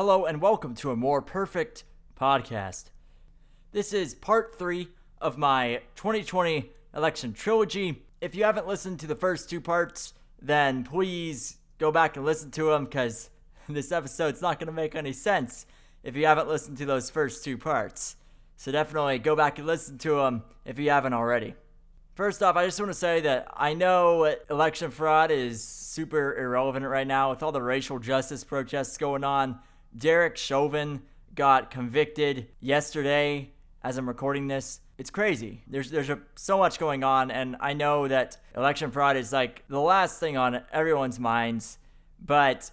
Hello and welcome to a more perfect podcast. This is part 3 of my 2020 election trilogy. If you haven't listened to the first 2 parts, then please go back and listen to them because this episode's not going to make any sense if you haven't listened to those first 2 parts. So definitely go back and listen to them if you haven't already. First off, I just want to say that I know election fraud is super irrelevant right now with all the racial justice protests going on. Derek Chauvin got convicted yesterday as I'm recording this. It's crazy. There's so much going on, and I know that election fraud is like the last thing on everyone's minds, but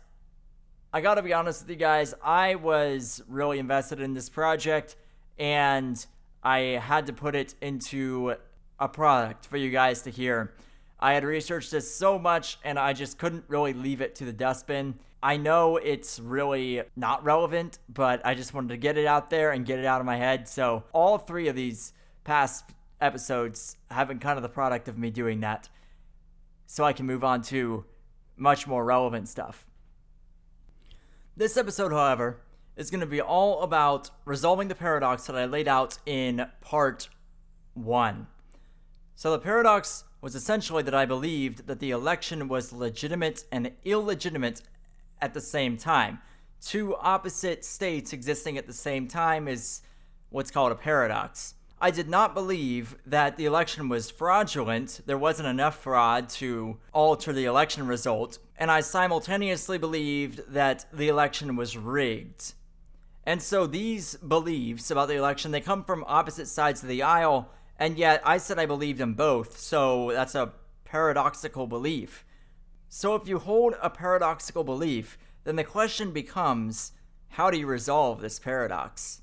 I gotta be honest with you guys, I was really invested in this project, and I had to put it into a product for you guys to hear. I had researched this so much and I just couldn't really leave it to the dustbin. I know it's really not relevant, but I just wanted to get it out there and get it out of my head. So all 3 of these past episodes have been kind of the product of me doing that so I can move on to much more relevant stuff. This episode, however, is going to be all about resolving the paradox that I laid out in part 1. So the paradox was essentially that I believed that the election was legitimate and illegitimate at the same time. 2 opposite states existing at the same time is what's called a paradox. I did not believe that the election was fraudulent. There wasn't enough fraud to alter the election result. And I simultaneously believed that the election was rigged. And so these beliefs about the election, they come from opposite sides of the aisle. And yet, I said I believed in both, so that's a paradoxical belief. So if you hold a paradoxical belief, then the question becomes, how do you resolve this paradox?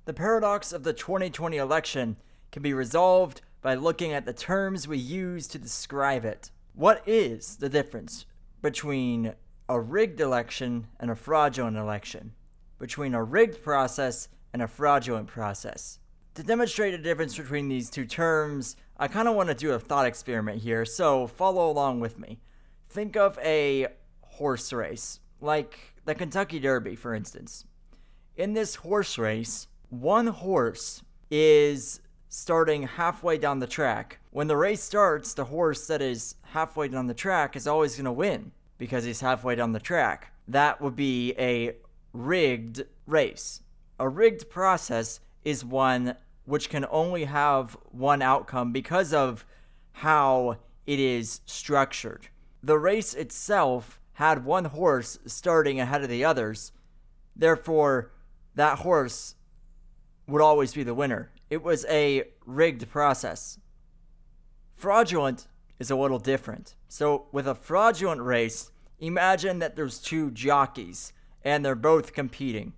The paradox of the 2020 election can be resolved by looking at the terms we use to describe it. What is the difference between a rigged election and a fraudulent election? Between a rigged process and a fraudulent process? To demonstrate a difference between these 2 terms, I kind of want to do a thought experiment here, so follow along with me. Think of a horse race, like the Kentucky Derby, for instance. In this horse race, one horse is starting halfway down the track. When the race starts, the horse that is halfway down the track is always going to win because he's halfway down the track. That would be a rigged race. A rigged process is one which can only have one outcome because of how it is structured. The race itself had one horse starting ahead of the others. Therefore, that horse would always be the winner. It was a rigged process. Fraudulent is a little different. So with a fraudulent race, imagine that there's 2 jockeys and they're both competing.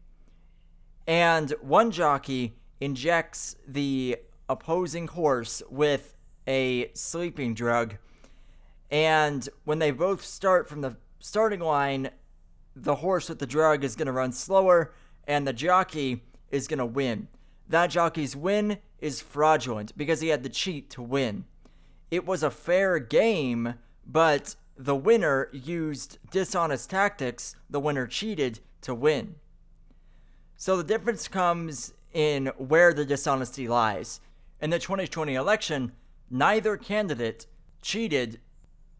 And one jockey injects the opposing horse with a sleeping drug. And when they both start from the starting line, the horse with the drug is going to run slower and the jockey is going to win. That jockey's win is fraudulent because he had to cheat to win. It was a fair game, but the winner used dishonest tactics. The winner cheated to win. So the difference comes in where the dishonesty lies. In the 2020 election, neither candidate cheated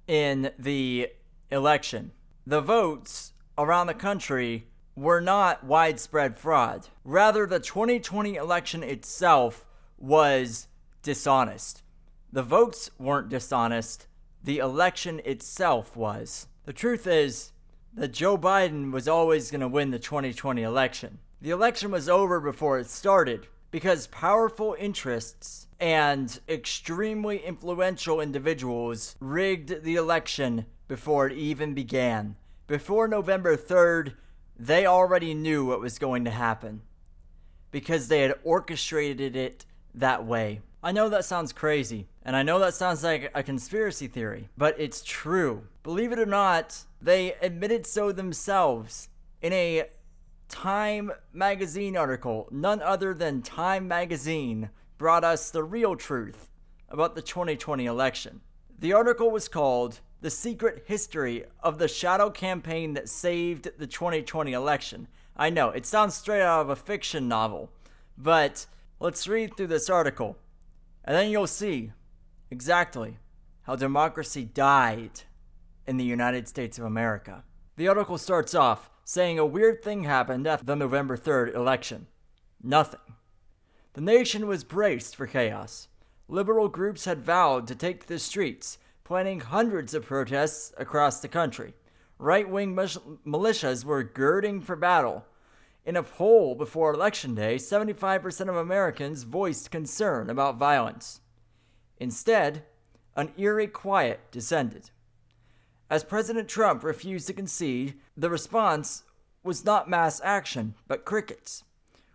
in the election. The votes around the country were not widespread fraud. Rather, the 2020 election itself was dishonest. The votes weren't dishonest. The election itself was. The truth is that Joe Biden was always going to win the 2020 election. The election was over before it started because powerful interests and extremely influential individuals rigged the election before it even began. Before November 3rd, they already knew what was going to happen because they had orchestrated it that way. I know that sounds crazy, and I know that sounds like a conspiracy theory, but it's true. Believe it or not, they admitted so themselves in a Time magazine article. None other than Time magazine brought us the real truth about the 2020 election. The article was called The Secret History of the Shadow Campaign That Saved the 2020 Election I know, it sounds straight out of a fiction novel, but let's read through this article, and then you'll see exactly how democracy died in the United States of America. The article starts off saying a weird thing happened after the November 3rd election. Nothing. The nation was braced for chaos. Liberal groups had vowed to take to the streets, planning hundreds of protests across the country. Right-wing militias were girding for battle. In a poll before Election Day, 75% of Americans voiced concern about violence. Instead, an eerie quiet descended. As President Trump refused to concede, the response was not mass action, but crickets.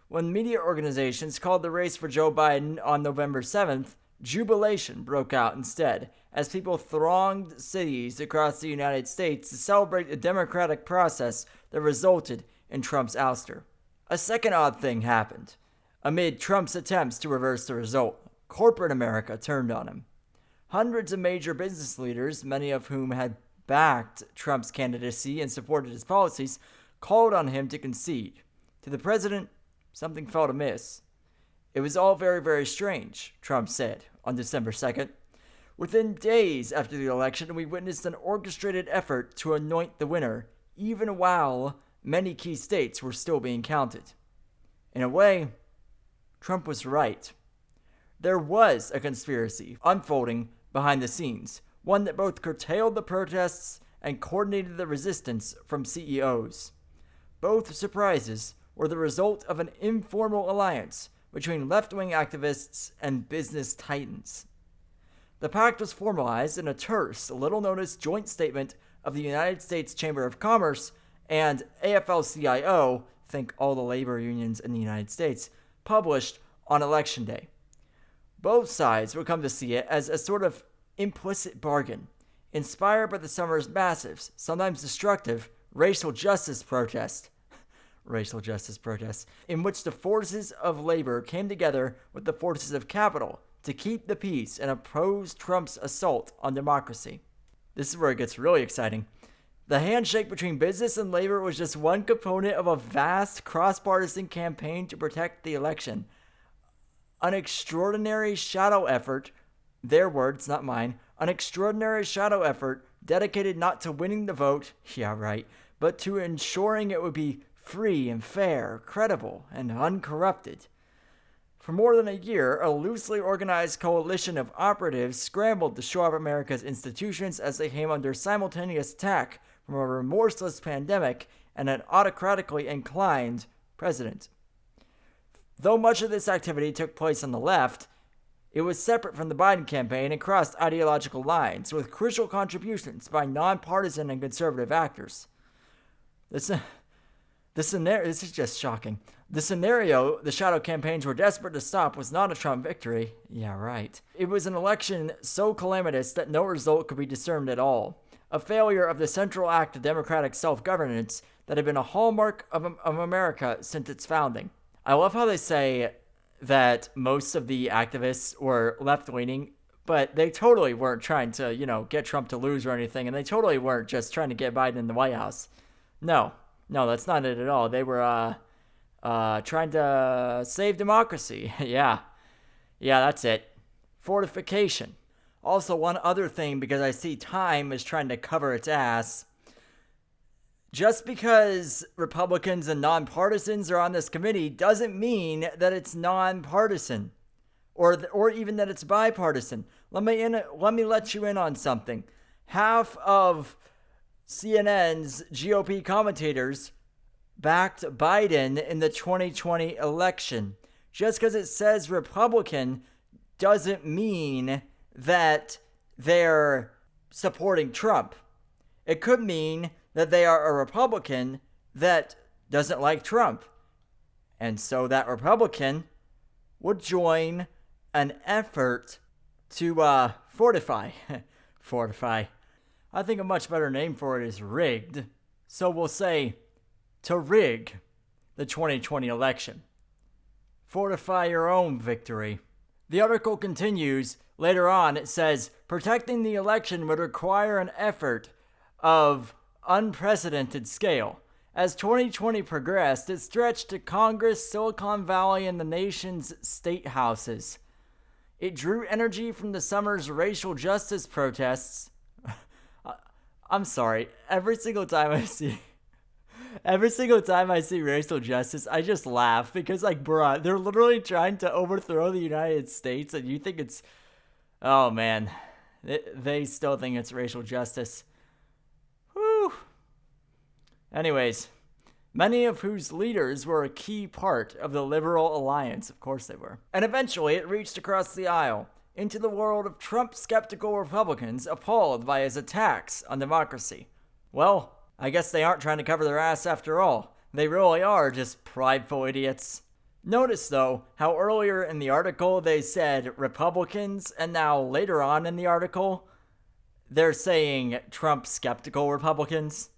When media organizations called the race for Joe Biden on November 7th, jubilation broke out instead, as people thronged cities across the United States to celebrate the democratic process that resulted in Trump's ouster. A second odd thing happened. Amid Trump's attempts to reverse the result, corporate America turned on him. Hundreds of major business leaders, many of whom had backed Trump's candidacy and supported his policies, called on him to concede. To the president, something felt amiss. It was all very, very strange, Trump said on December 2nd. Within days after the election, we witnessed an orchestrated effort to anoint the winner, even while many key states were still being counted. In a way, Trump was right. There was a conspiracy unfolding behind the scenes, one that both curtailed the protests and coordinated the resistance from CEOs. Both surprises were the result of an informal alliance between left-wing activists and business titans. The pact was formalized in a terse, little-noticed joint statement of the United States Chamber of Commerce and AFL-CIO, think all the labor unions in the United States, published on Election Day. Both sides would come to see it as a sort of implicit bargain, inspired by the summer's massive, sometimes destructive, racial justice protests, in which the forces of labor came together with the forces of capital to keep the peace and oppose Trump's assault on democracy. This is where it gets really exciting. The handshake between business and labor was just one component of a vast cross-partisan campaign to protect the election. An extraordinary shadow effort, their words, not mine, an extraordinary shadow effort dedicated not to winning the vote, yeah right, but to ensuring it would be free and fair, credible, and uncorrupted. For more than a year, a loosely organized coalition of operatives scrambled to shore up America's institutions as they came under simultaneous attack from a remorseless pandemic and an autocratically inclined president. Though much of this activity took place on the left, it was separate from the Biden campaign and crossed ideological lines, with crucial contributions by nonpartisan and conservative actors. This is just shocking. The scenario the shadow campaigns were desperate to stop was not a Trump victory. Yeah, right. It was an election so calamitous that no result could be discerned at all. A failure of the central act of democratic self-governance that had been a hallmark of America since its founding. I love how they say that most of the activists were left-leaning, but they totally weren't trying to, get Trump to lose or anything, and they totally weren't just trying to get Biden in the White House. No, that's not it at all. They were trying to save democracy. Yeah, that's it. Fortification. Also, one other thing, because I see Time is trying to cover its ass. Just because Republicans and nonpartisans are on this committee doesn't mean that it's nonpartisan, or even that it's bipartisan. Let me let you in on something. Half of CNN's GOP commentators backed Biden in the 2020 election. Just because it says Republican doesn't mean that they're supporting Trump. It could mean that they are a Republican that doesn't like Trump. And so that Republican would join an effort to fortify. Fortify. I think a much better name for it is rigged. So we'll say to rig the 2020 election. Fortify your own victory. The article continues. Later on, it says, protecting the election would require an effort of unprecedented scale, As 2020 progressed, it stretched to Congress, Silicon Valley, and the nation's state houses. It drew energy from the summer's racial justice protests. I'm sorry, every single time I see racial justice, I just laugh because, like, bruh, they're literally trying to overthrow the United States, and you think it's, oh man, they still think it's racial justice. Whew. Anyways, many of whose leaders were a key part of the Liberal Alliance. Of course they were. And eventually it reached across the aisle into the world of Trump-skeptical Republicans appalled by his attacks on democracy. Well, I guess they aren't trying to cover their ass after all. They really are just prideful idiots. Notice, though, how earlier in the article they said Republicans, and now later on in the article, they're saying Trump-skeptical Republicans.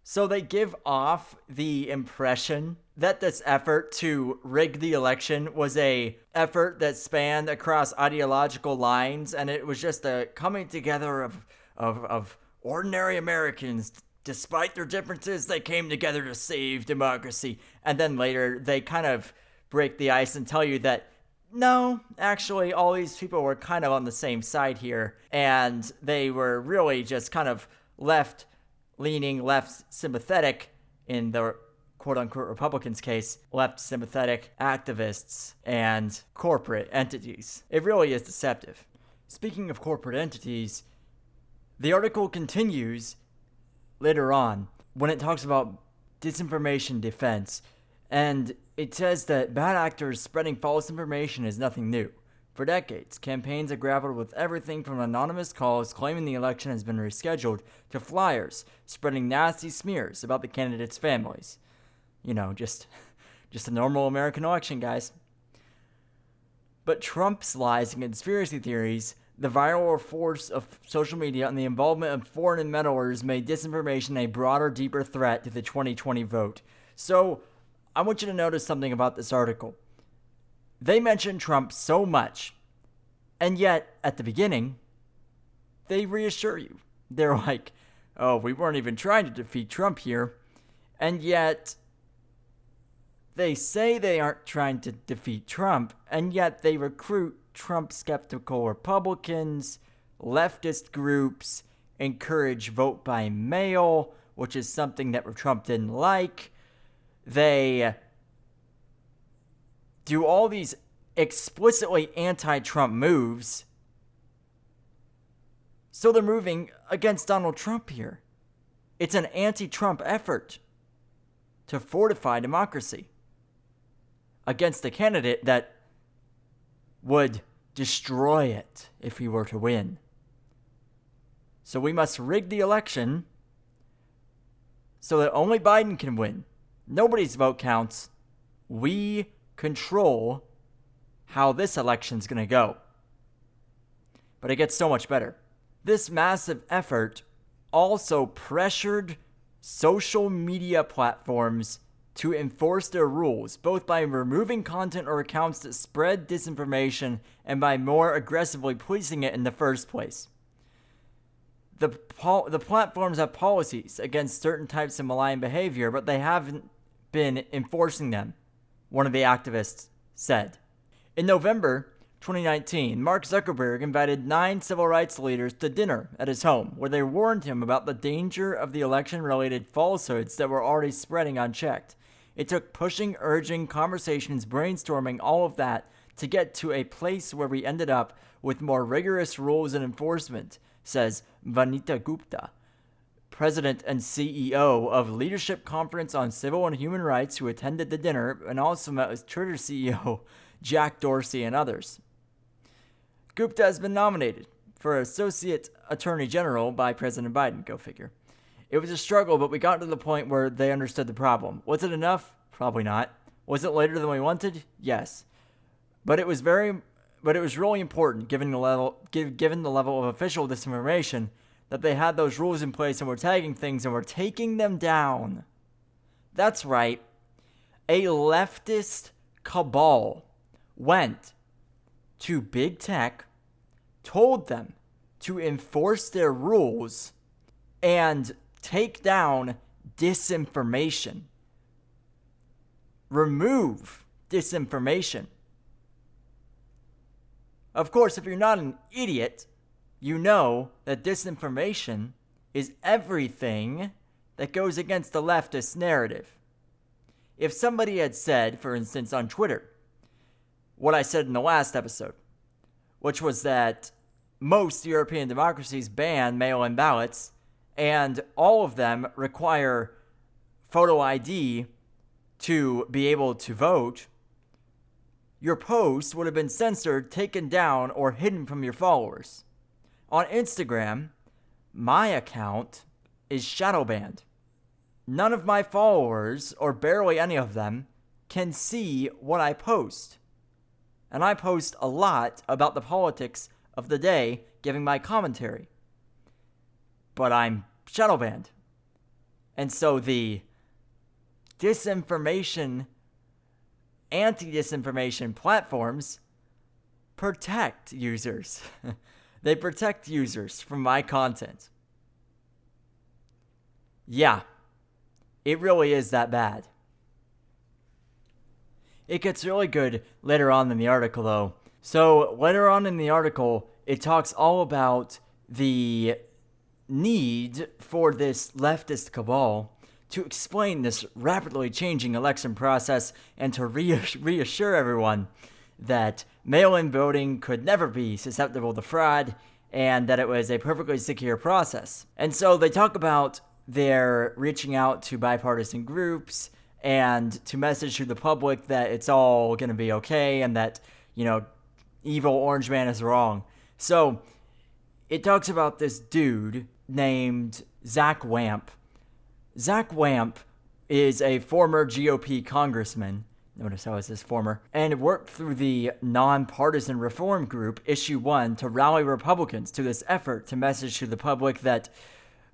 So they give off the impression that this effort to rig the election was a effort that spanned across ideological lines, and it was just a coming together of ordinary Americans. Despite their differences, they came together to save democracy. And then later, they kind of break the ice and tell you that, no, actually, all these people were kind of on the same side here, and they were really just kind of left-leaning, left-sympathetic in the quote-unquote Republicans' case, left-sympathetic activists and corporate entities. It really is deceptive. Speaking of corporate entities, the article continues later on when it talks about disinformation defense, and it says that bad actors spreading false information is nothing new. For decades, campaigns have grappled with everything from anonymous calls claiming the election has been rescheduled to flyers spreading nasty smears about the candidates' families. You know, just a normal American election, guys. But Trump's lies and conspiracy theories, the viral force of social media, and the involvement of foreign meddlers made disinformation a broader, deeper threat to the 2020 vote. So, I want you to notice something about this article. They mention Trump so much, and yet, at the beginning, they reassure you. They're like, oh, we weren't even trying to defeat Trump here, and yet they say they aren't trying to defeat Trump, and yet they recruit Trump-skeptical Republicans, leftist groups, encourage vote by mail, which is something that Trump didn't like. They do all these explicitly anti-Trump moves. So they're moving against Donald Trump here. It's an anti-Trump effort to fortify democracy against a candidate that would destroy it if he were to win. So we must rig the election so that only Biden can win. Nobody's vote counts. We control how this election's going to go. But it gets so much better. This massive effort also pressured social media platforms to enforce their rules, both by removing content or accounts that spread disinformation and by more aggressively policing it in the first place. The platforms have policies against certain types of malign behavior, but they haven't been enforcing them, one of the activists said. In November 2019, Mark Zuckerberg invited 9 civil rights leaders to dinner at his home, where they warned him about the danger of the election-related falsehoods that were already spreading unchecked. It took pushing, urging, conversations, brainstorming, all of that to get to a place where we ended up with more rigorous rules and enforcement, says Vanita Gupta, president and CEO of Leadership Conference on Civil and Human Rights, who attended the dinner and also met with Twitter CEO Jack Dorsey and others. Gupta has been nominated for Associate Attorney General by President Biden, go figure. It was a struggle, but we got to the point where they understood the problem. Was it enough? Probably not. Was it later than we wanted? Yes. But it was really important, given the level of official disinformation, that they had those rules in place and were tagging things and were taking them down. That's right. A leftist cabal went to big tech, told them to enforce their rules and take down disinformation. Remove disinformation. Of course, if you're not an idiot, you know that disinformation is everything that goes against the leftist narrative. If somebody had said, for instance, on Twitter, what I said in the last episode, which was that most European democracies ban mail-in ballots, and all of them require photo ID to be able to vote, your post would have been censored, taken down, or hidden from your followers. On Instagram, my account is shadow banned. None of my followers, or barely any of them, can see what I post. And I post a lot about the politics of the day, giving my commentary. But I'm shadow banned. And so the disinformation, anti-disinformation platforms protect users. They protect users from my content. Yeah, it really is that bad. It gets really good later on in the article, though. So later on in the article, it talks all about the need for this leftist cabal to explain this rapidly changing election process and to reassure everyone that mail-in voting could never be susceptible to fraud and that it was a perfectly secure process. And so they talk about their reaching out to bipartisan groups and to message to the public that it's all going to be okay and that, evil orange man is wrong. So it talks about this dude named Zach Wamp. Zach Wamp is a former GOP congressman. Notice how it says former. And worked through the nonpartisan reform group Issue 1 to rally Republicans to this effort to message to the public that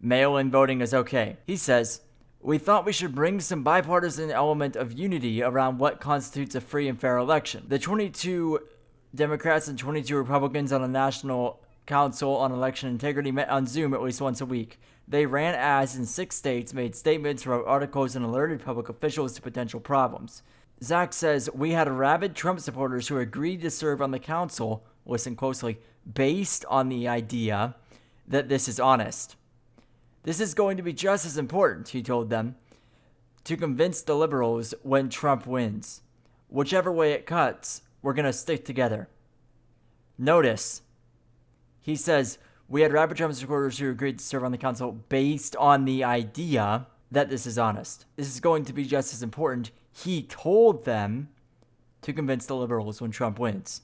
mail-in voting is okay. He says, "We thought we should bring some bipartisan element of unity around what constitutes a free and fair election. The 22 Democrats and 22 Republicans on the National Council on Election Integrity met on Zoom at least once a week. They ran ads in 6 states, made statements, wrote articles, and alerted public officials to potential problems." Zach says, "We had rabid Trump supporters who agreed to serve on the council, listen closely, based on the idea that this is honest. This is going to be just as important," he told them, "to convince the liberals when Trump wins. Whichever way it cuts, we're going to stick together." Notice, he says, "We had rabid Trump supporters who agreed to serve on the council based on the idea that this is honest. This is going to be just as important," he told them, "to convince the liberals when Trump wins."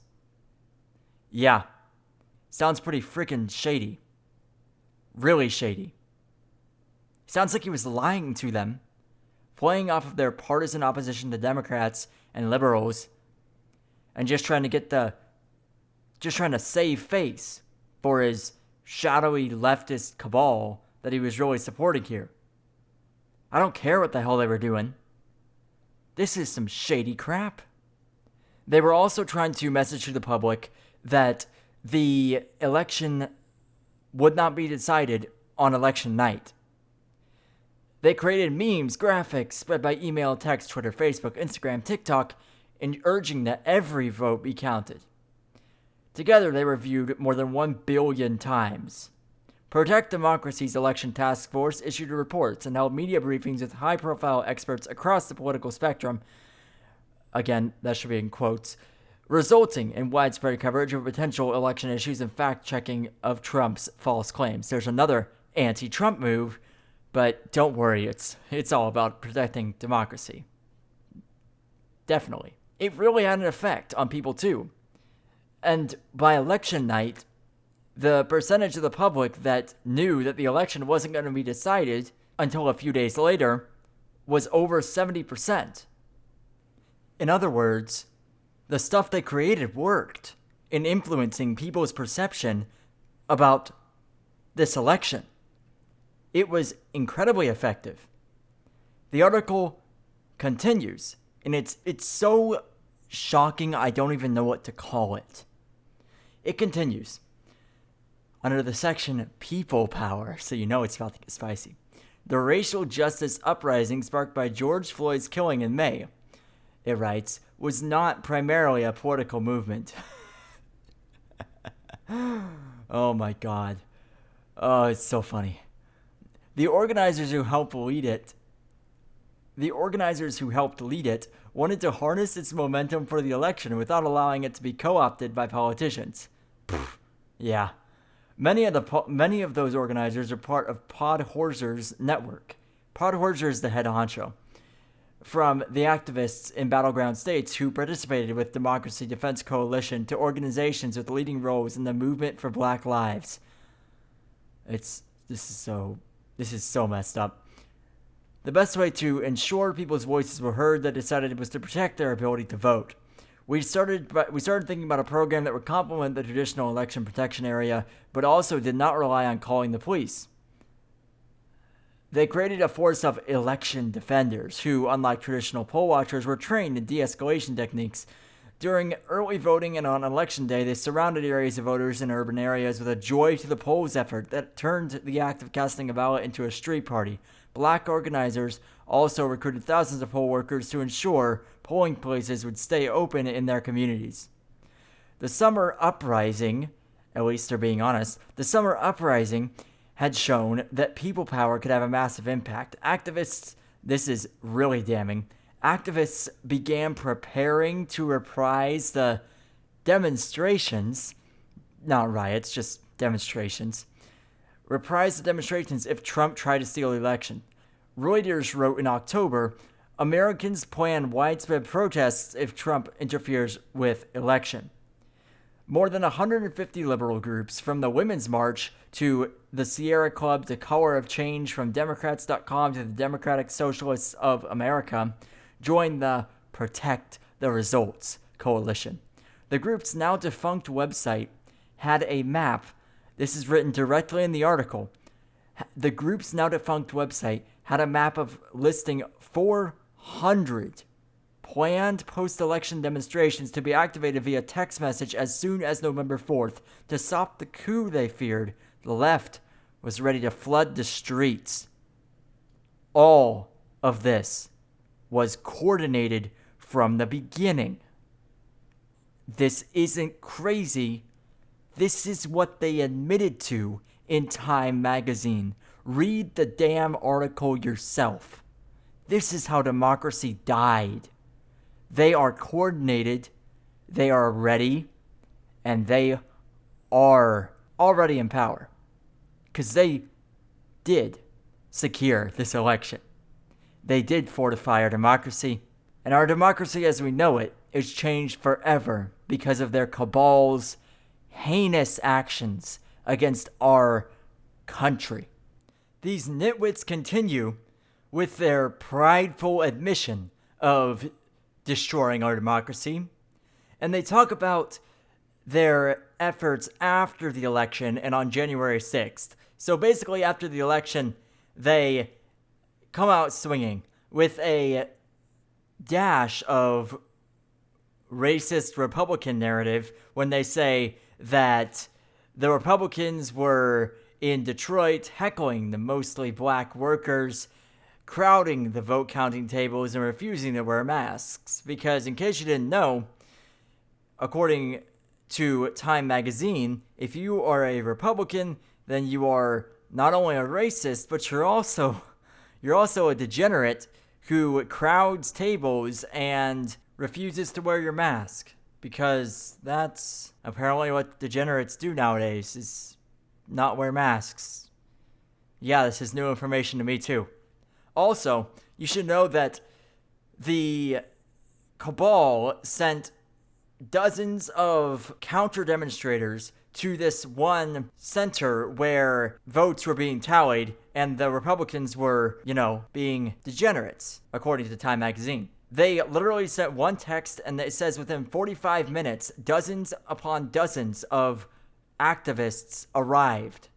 Yeah, sounds pretty freaking shady. Really shady. Sounds like he was lying to them, playing off of their partisan opposition to Democrats and liberals, and just trying to save face for his shadowy leftist cabal that he was really supporting here. I don't care what the hell they were doing. This is some shady crap. They were also trying to message to the public that the election would not be decided on election night. They created memes, graphics, spread by email, text, Twitter, Facebook, Instagram, TikTok, and urging that every vote be counted. Together, they were viewed more than 1 billion times. Protect Democracy's election task force issued reports and held media briefings with high-profile experts across the political spectrum. Again, that should be in quotes. Resulting in widespread coverage of potential election issues and fact-checking of Trump's false claims. There's another anti-Trump move, but don't worry, it's all about protecting democracy. Definitely. It really had an effect on people too. And by election night, the percentage of the public that knew that the election wasn't going to be decided until a few days later was over 70%. In other words, the stuff they created worked in influencing people's perception about this election. It was incredibly effective. The article continues, and it's so shocking I don't even know what to call it. It continues. Under the section People Power, so you know it's about to get spicy. the racial justice uprising sparked by George Floyd's killing in May, it writes, was not primarily a political movement. Oh my God. Oh, it's so funny. The organizers who helped lead it wanted to harness its momentum for the election without allowing it to be co-opted by politicians. Yeah. Many of those organizers are part of Podhorser's network. Podhorser is the head honcho. From the activists in battleground states who participated with Democracy Defense Coalition to organizations with leading roles in the movement for Black Lives. This is so messed up. The best way to ensure people's voices were heard, they decided, was to protect their ability to vote. We started thinking about a program that would complement the traditional election protection area, but also did not rely on calling the police. They created a force of election defenders who, unlike traditional poll watchers, were trained in de-escalation techniques. During early voting and on election day, they surrounded areas of voters in urban areas with a joy to the polls effort that turned the act of casting a ballot into a street party. Black organizers also recruited thousands of poll workers to ensure polling places would stay open in their communities. The summer uprising, at least they're being honest, the summer uprising had shown that people power could have a massive impact. Activists, this is really damning, activists began preparing to reprise the demonstrations, not riots, just demonstrations, reprise the demonstrations if Trump tried to steal the election. Reuters wrote in October, Americans plan widespread protests if Trump interferes with election. More than 150 liberal groups, from the Women's March to the Sierra Club to Color of Change, from Democrats.com to the Democratic Socialists of America, joined the Protect the Results coalition. The group's now defunct website had a map. This is written directly in the article. The group's now defunct website had a map of listing 400 planned post-election demonstrations to be activated via text message as soon as November 4th. To stop the coup they feared, the left was ready to flood the streets. All of this was coordinated from the beginning. This isn't crazy. This is what they admitted to in Time magazine. Read the damn article yourself. This is how democracy died. They are coordinated, they are ready, and they are already in power. Because they did secure this election. They did fortify our democracy. And our democracy as we know it is changed forever because of their cabal's heinous actions against our country. These nitwits continue with their prideful admission of destroying our democracy, and they talk about their efforts after the election and on January 6th. So basically after the election, they come out swinging with a dash of racist Republican narrative when they say that the Republicans were in Detroit heckling the mostly black workers, crowding the vote counting tables, and refusing to wear masks. Because, in case you didn't know, according to Time magazine, if you are a Republican, then you are not only a racist, but you're also a degenerate who crowds tables and refuses to wear your mask. Because that's apparently what degenerates do nowadays, is not wear masks. Yeah, this is new information to me too. Also, you should know that the cabal sent dozens of counter-demonstrators to this one center where votes were being tallied and the Republicans were, being degenerates, according to Time magazine. They literally sent one text and it says within 45 minutes, dozens upon dozens of activists arrived.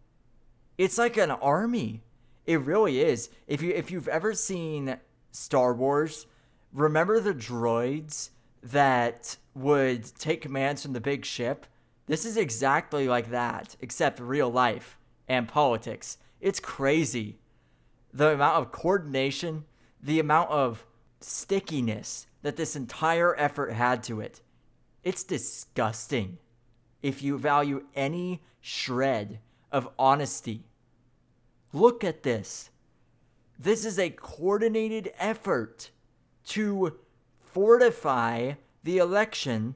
It's like an army. It really is. If you've ever seen Star Wars, remember the droids that would take commands from the big ship? This is exactly like that, except real life and politics. It's crazy. the amount of coordination, the amount of stickiness that this entire effort had to it. It's disgusting. If you value any shred of honesty, look at this. This is a coordinated effort to fortify the election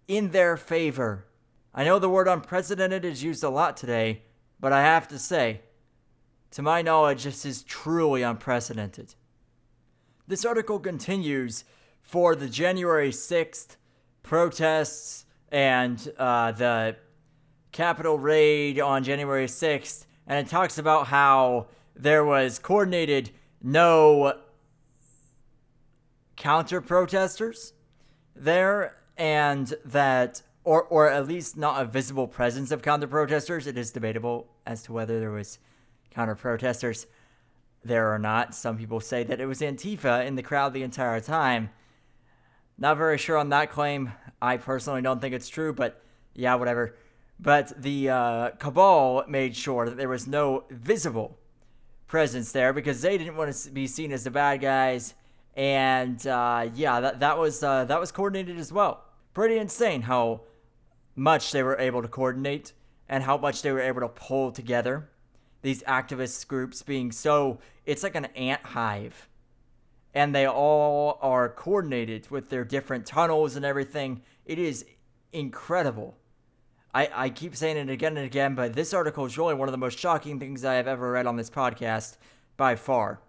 in their favor. I know the word unprecedented is used a lot today, but I have to say, to my knowledge, this is truly unprecedented. This article continues for the January 6th protests and the Capitol raid on January 6th, and it talks about how there was coordinated no counter-protesters there, and that, or at least not a visible presence of counter-protesters. It is debatable as to whether there was counter-protesters there or not. Some people say that it was Antifa in the crowd the entire time. Not very sure on that claim. I personally don't think it's true, but yeah, whatever. But the cabal made sure that there was no visible presence there because they didn't want to be seen as the bad guys. And that was coordinated as well. Pretty insane how much they were able to coordinate and how much they were able to pull together. These activist groups being so, it's like an ant hive. And they all are coordinated with their different tunnels and everything. It is incredible. I keep saying it again and again, but this article is really one of the most shocking things I have ever read on this podcast by far.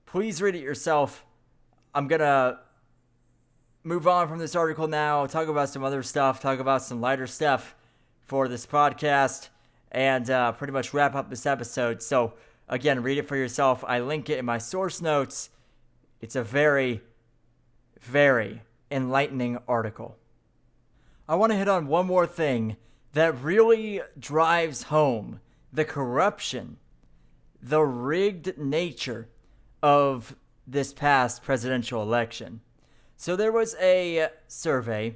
Please read it yourself. I'm going to move on from this article now, talk about some other stuff, talk about some lighter stuff for this podcast, and pretty much wrap up this episode. So, again, read it for yourself. I link it in my source notes. It's a very, very enlightening article. I want to hit on one more thing that really drives home the corruption, the rigged nature of this past presidential election. So there was a survey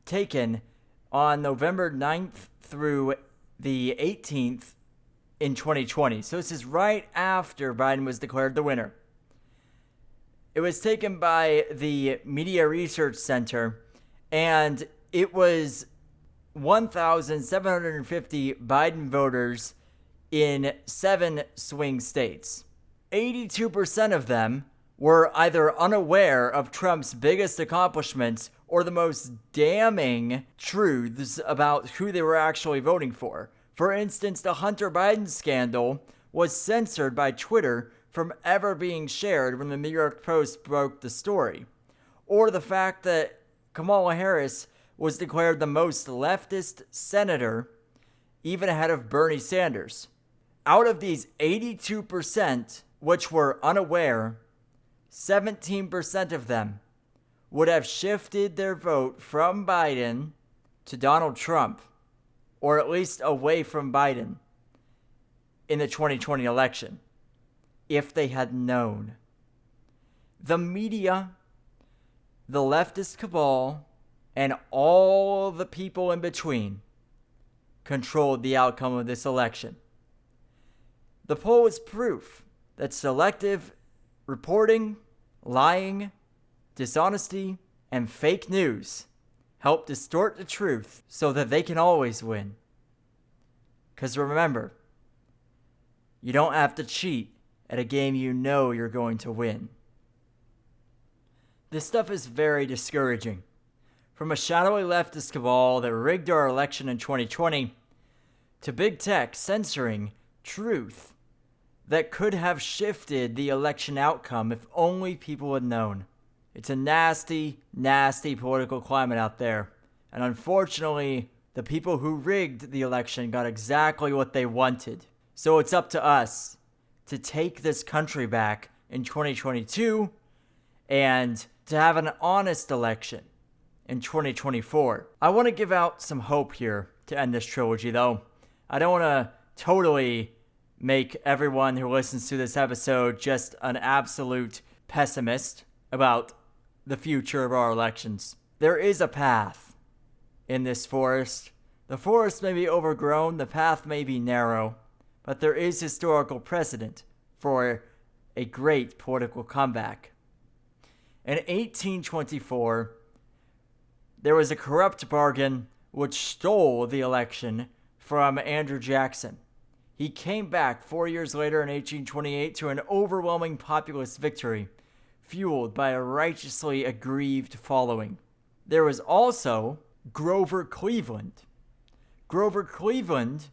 taken on November 9th through the 18th in 2020. So this is right after Biden was declared the winner. It was taken by the Media Research Center, and it was 1,750 Biden voters in 7 swing states. 82% of them were either unaware of Trump's biggest accomplishments or the most damning truths about who they were actually voting for. For instance, the Hunter Biden scandal was censored by Twitter from ever being shared when the New York Post broke the story. Or the fact that Kamala Harris was declared the most leftist senator, even ahead of Bernie Sanders. Out of these 82%, which were unaware, 17% of them would have shifted their vote from Biden to Donald Trump, or at least away from Biden, in the 2020 election, if they had known. The media, the leftist cabal, and all the people in between controlled the outcome of this election. The poll is proof that selective reporting, lying, dishonesty, and fake news help distort the truth so that they can always win. Because remember, you don't have to cheat at a game you know you're going to win. This stuff is very discouraging. From a shadowy leftist cabal that rigged our election in 2020, to big tech censoring truth that could have shifted the election outcome if only people had known. It's a nasty, nasty political climate out there. And unfortunately, the people who rigged the election got exactly what they wanted. So it's up to us to take this country back in 2022 and to have an honest election in 2024. I want to give out some hope here to end this trilogy, though. I don't want to totally make everyone who listens to this episode just an absolute pessimist about the future of our elections. There is a path in this forest. The forest may be overgrown, the path may be narrow, but there is historical precedent for a great political comeback. In 1824, there was a corrupt bargain which stole the election from Andrew Jackson. He came back 4 years later in 1828 to an overwhelming populist victory, fueled by a righteously aggrieved following. There was also Grover Cleveland. Grover Cleveland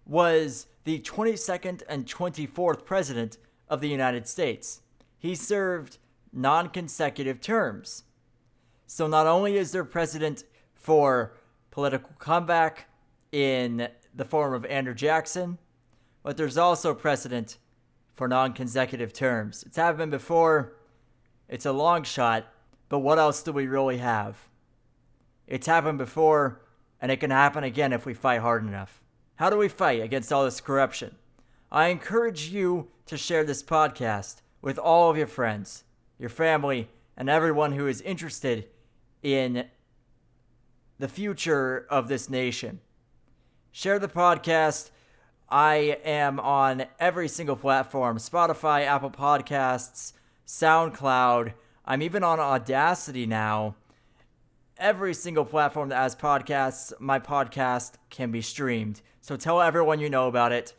was the 22nd and 24th president of the United States. He served non-consecutive terms. So not only is there precedent for political comeback in the form of Andrew Jackson, but there's also precedent for non-consecutive terms. It's happened before. It's a long shot, but what else do we really have? It's happened before, and it can happen again if we fight hard enough. How do we fight against all this corruption? I encourage you to share this podcast with all of your friends, your family, and everyone who is interested in the future of this nation. Share the podcast. I am on every single platform: Spotify, Apple Podcasts, SoundCloud. I'm even on Audacity now. Every single platform that has podcasts, my podcast can be streamed. So tell everyone you know about it.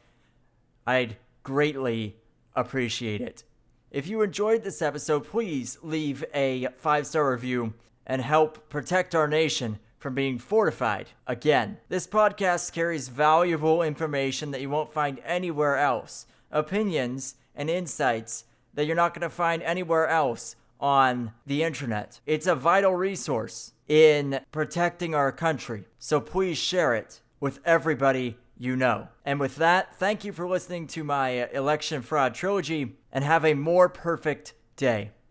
I'd greatly appreciate it. If you enjoyed this episode, please leave a 5-star review and help protect our nation from being fortified again. This podcast carries valuable information that you won't find anywhere else. Opinions and insights that you're not going to find anywhere else on the internet. It's a vital resource in protecting our country. So please share it with everybody you know. And with that, thank you for listening to my election fraud trilogy, and have a more perfect day.